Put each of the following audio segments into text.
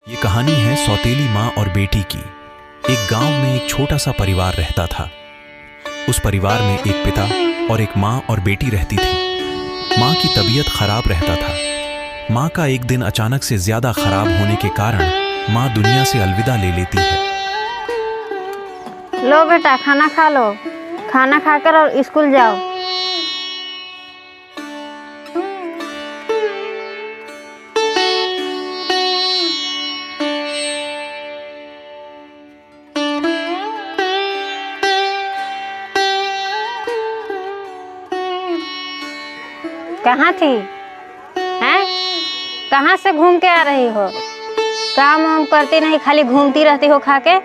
ये कहानी है सौतेली माँ और बेटी की। एक गांव में एक छोटा सा परिवार रहता था। उस परिवार में एक पिता और एक माँ और बेटी रहती थी। माँ की तबीयत खराब रहता था। माँ का एक दिन अचानक से ज्यादा खराब होने के कारण माँ दुनिया से अलविदा ले लेती है। लो बेटा, खाना खा लो। खाना खाकर और स्कूल जाओ। कहाँ थी? हैं? कहाँ से घूम के आ रही हो? काम वाम करती नहीं, खाली घूमती रहती हो खा के।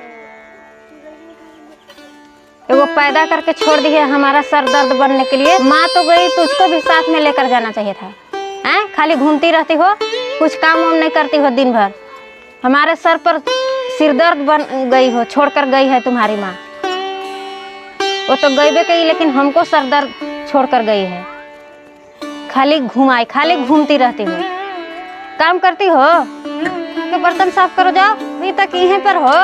वो पैदा करके छोड़ दी है हमारा सर दर्द बनने के लिए। माँ तो गई, तुझको भी साथ में लेकर जाना चाहिए था। हैं? खाली घूमती रहती हो, कुछ काम वाम नहीं करती हो दिन भर। हमारे सर पर सिर दर्द बन गई हो, छोड़कर गई है तुम्हारी माँ। वो तो गई भी गई, लेकिन हमको सर दर्द छोड़कर गई है। खाली खाली घूमती रहती हो। काम करती हो कि बर्तन साफ करो, जाओ। अभी तक यहीं पर हो,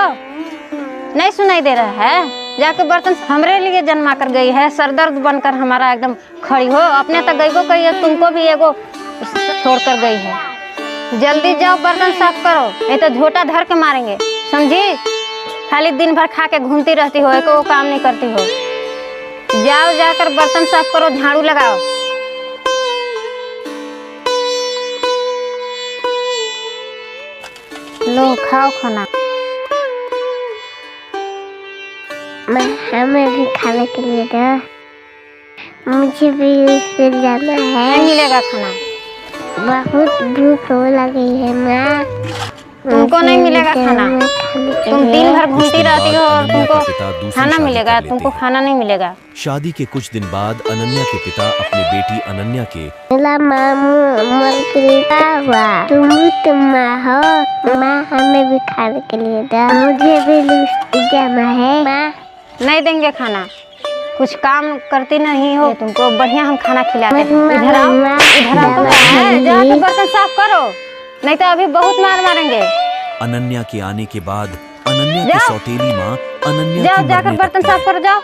नहीं सुनाई दे रहा है? जाके बर्तन। हमरे लिए जन्मा कर गई है, सरदर्द बनकर हमारा एकदम खड़ी हो। अपने तक गई को कही है, तुमको भी एगो छोड़ कर गई है। जल्दी जाओ, बर्तन साफ करो, नहीं तो झोटा धर के मारेंगे, समझी? खाली दिन भर खा के घूमती रहती हो, एको काम नहीं करती हो। जाओ, जाकर बर्तन साफ करो, झाड़ू लगाओ। लो, खाओ खाना। हमें भी खाने के लिए दो, मुझे भी स्कूल जाना है। नहीं मिलेगा खाना, बहुत भूख लगी है माँ। तुमको नहीं मिलेगा खाना। तुम दिन भर घूमती रहती हो और तुमको खाना मिलेगा? तुमको खाना नहीं मिलेगा। शादी के कुछ दिन बाद अनन्या के पिता अपनी बेटी अनन्या के मेरा मामू मरकरीता हुआ, तुम भी तुम माँ हो। माँ हमें भी खाने के लिए दो, मुझे भी स्कूल जाना है। माँ नहीं देंगे खाना, कुछ काम करती नहीं हो। तुमको बढ़िया हम खाना खिलाते हैं। इधर आओ, इधर आओ। जाके बर्तन साफ करो, नहीं तो अभी बहुत मार मारेंगे। अनन्या के आने के बाद अनन्या की सौतेली माँ अनन्या जाओ, की जाकर मरने बर्तन तक साफ करो, जाओ।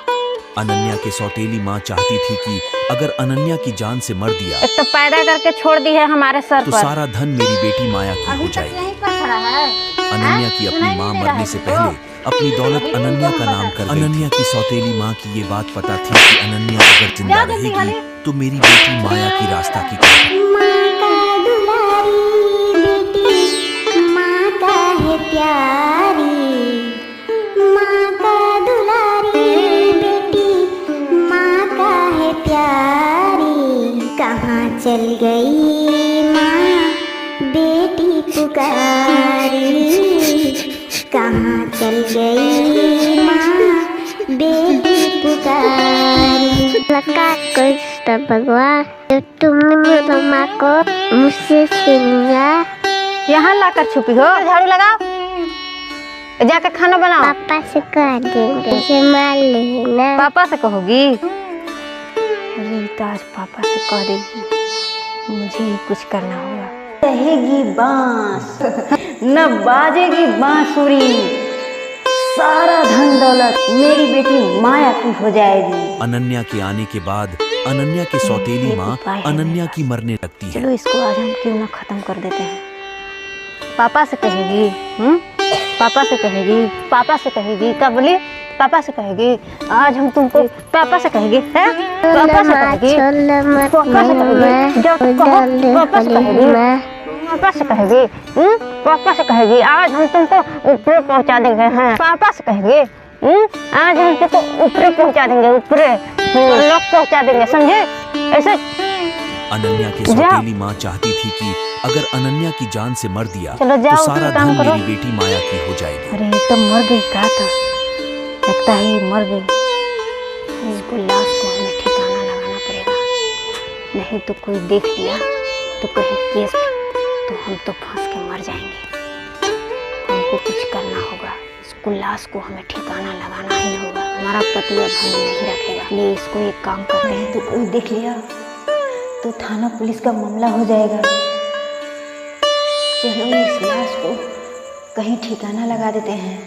अनन्या के सौतेली माँ चाहती थी कि अगर अनन्या की जान से मर दिया एक तो पैदा करके छोड़ दी है हमारे सर तो पर। सारा धन मेरी बेटी माया की हो जाएगी। यहीं पर खड़ा है। अनन्या की अपनी माँ मरने से पहले अपनी दौलत अनन्या का नाम कर गई। अनन्या की सौतेली माँ की ये बात पता थी कि अनन्या अगर जिंदा रहेगी तो मेरी बेटी माया की रास्ता की माँ का दुलारी बेटी, माँ का है प्यारी। माँ का दुलारी बेटी, माँ का है प्यारी। कहाँ चल गई माँ बेटी पुकारी, कहाँ चल गई माँ बेटी पुकारी। लगा कृष्ण भगवान, जो तुमने मेरी माँ को मुझसे छीन लिया। यहाँ लाकर छुपी हो? झाड़ू लगाओ, जाकर खाना बनाओ। पापा से कह देंगे, इसे मार लेना। पापा से कहोगी? अरे तो आज पापा से कह देगी, मुझे ही कुछ करना होगा। रहेगी बांस न बाजेगी बांसुरी, सारा धन दौलत मेरी बेटी माया की हो जाएगी। अनन्या के आने के बाद अनन्या की सौतेली माँ अनन्या की मरने लगती है। चलो इसको आज हम क्यों ना खत्म कर देते हैं। पापा से कहेगी, पापा से कहेगी, पापा से कहेगी। क्या बोली? पापा से कहेगी। आज हम तुमको पापा से कहेगी, हैं? पापा से कहेगी, पापा से कहेगी। जाओ कहो, पापा से कहेगी, पापा से कहेगी, पापा से कहेगी। आज हम तुमको ऊपर पहुंचा देंगे, हैं? पापा से कहेगी, आज हम तुमको ऊपर पहुंचा देंगे, ऊपर लोग पहुंचा देंगे, समझे? ऐसे अनन्या की सौतेली माँ चाहती थी कि अगर अनन्या की जान से मर दिया चलो जाओ, तो सारा काम धन करो। मेरी बेटी माया की हो जाएगी। अरे तो मर गई, कहा था, लगता है मर गई। इसको लाश को हमें ठिकाना लगाना पड़ेगा, नहीं तो कोई देख लिया तो कहीं केस, तो हम तो फंस के मर जाएंगे। हमको कुछ करना होगा, इसको लाश को हमें ठिकाना लगाना ही होगा। हमारा पति अब हमें नहीं रखेगा, इसलिए इसको एक काम करते हैं। तो कोई देख लिया तो थाना पुलिस का मामला हो जाएगा। चलो इस लाश को कहीं ठिकाना लगा देते हैं।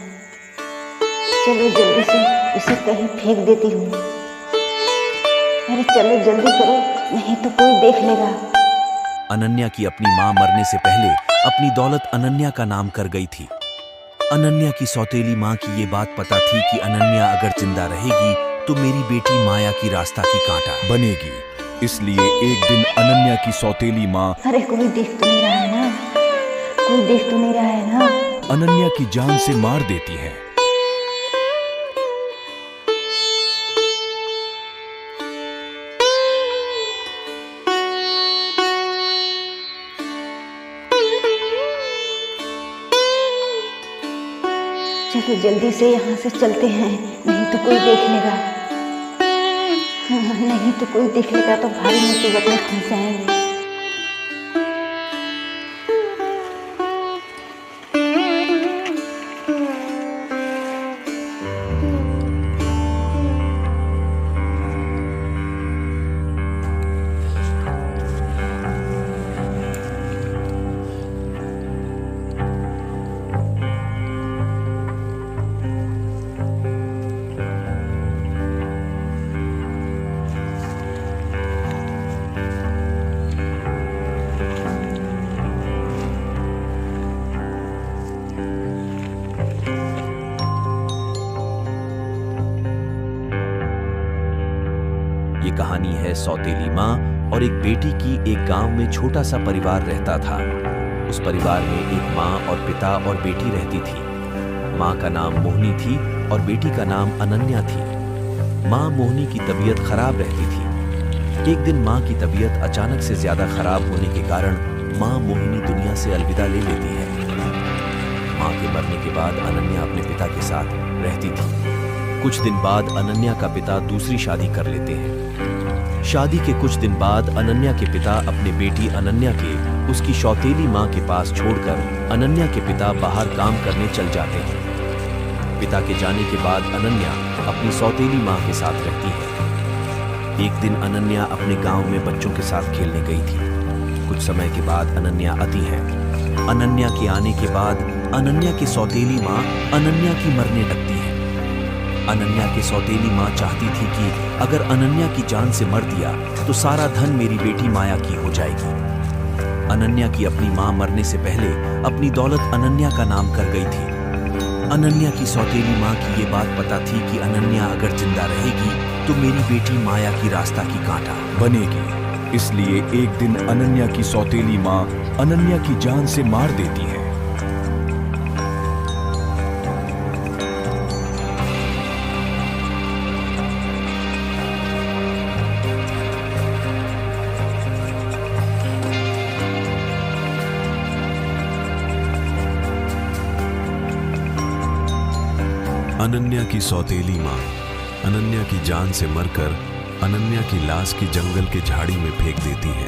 चलो जल्दी से इसे कहीं फेंक देती हूँ। अरे चलो जल्दी करो, नहीं तो कोई देख लेगा। अनन्या की अपनी मां मरने से पहले अपनी दौलत अनन्या का नाम कर गई थी। अनन्या की सौतेली मां की ये बात पता थी कि अनन्या अगर जिंदा रहेगी तो मेरी बेटी माया की रास्ता की कांटा बनेगी। इसलिए एक दिन अनन्या की सौतेली मां अरे कोई देख तो नहीं रहा है ना, कोई देख तो नहीं रहा है ना। अनन्या की जान से मार देती है। चलो जल्दी से यहाँ से चलते हैं, नहीं तो कोई देख लेगा। नहीं तो कोई देख लेगा तो भारी मुसीबत में फंस जाएंगे। ये कहानी है सौतेली माँ और एक बेटी की। एक गांव में छोटा सा परिवार रहता था। उस परिवार में एक माँ और पिता और बेटी रहती थी। माँ का नाम मोहिनी थी और बेटी का नाम अनन्या थी। माँ मोहिनी की तबीयत खराब रहती थी। एक दिन माँ की तबीयत अचानक से ज्यादा खराब होने के कारण माँ मोहिनी दुनिया से अलविदा ले लेती है। माँ के मरने के बाद अनन्या अपने पिता के साथ रहती थी। कुछ दिन बाद अनन्या का पिता दूसरी शादी कर लेते हैं। शादी के कुछ दिन बाद अनन्या के पिता अपने बेटी अनन्या के उसकी सौतेली माँ के पास छोड़कर अनन्या के पिता बाहर काम करने चल जाते हैं। पिता के जाने के बाद अनन्या अपनी सौतेली माँ के साथ रहती है। एक दिन अनन्या अपने गांव में बच्चों के साथ खेलने गई थी। कुछ समय के बाद अनन्या आती है। अनन्या के आने के बाद अनन्या की सौतेली माँ अनन्या की मरने लगती है। अनन्या की सौतेली माँ चाहती थी कि अगर अनन्या की जान से मर दिया तो सारा धन मेरी बेटी माया की हो जाएगी। अनन्या की अपनी माँ मरने से पहले अपनी दौलत अनन्या का नाम कर गई थी। अनन्या की सौतेली माँ की ये बात पता थी कि अनन्या अगर जिंदा रहेगी तो मेरी बेटी माया की रास्ता की कांटा बनेगी। इसलिए एक दिन अनन्या की सौतेली माँ अनन्या की जान से मार देती है। अनन्या की सौतेली माँ अनन्या की जान से मरकर अनन्या की लाश की जंगल के झाड़ी में फेंक देती है।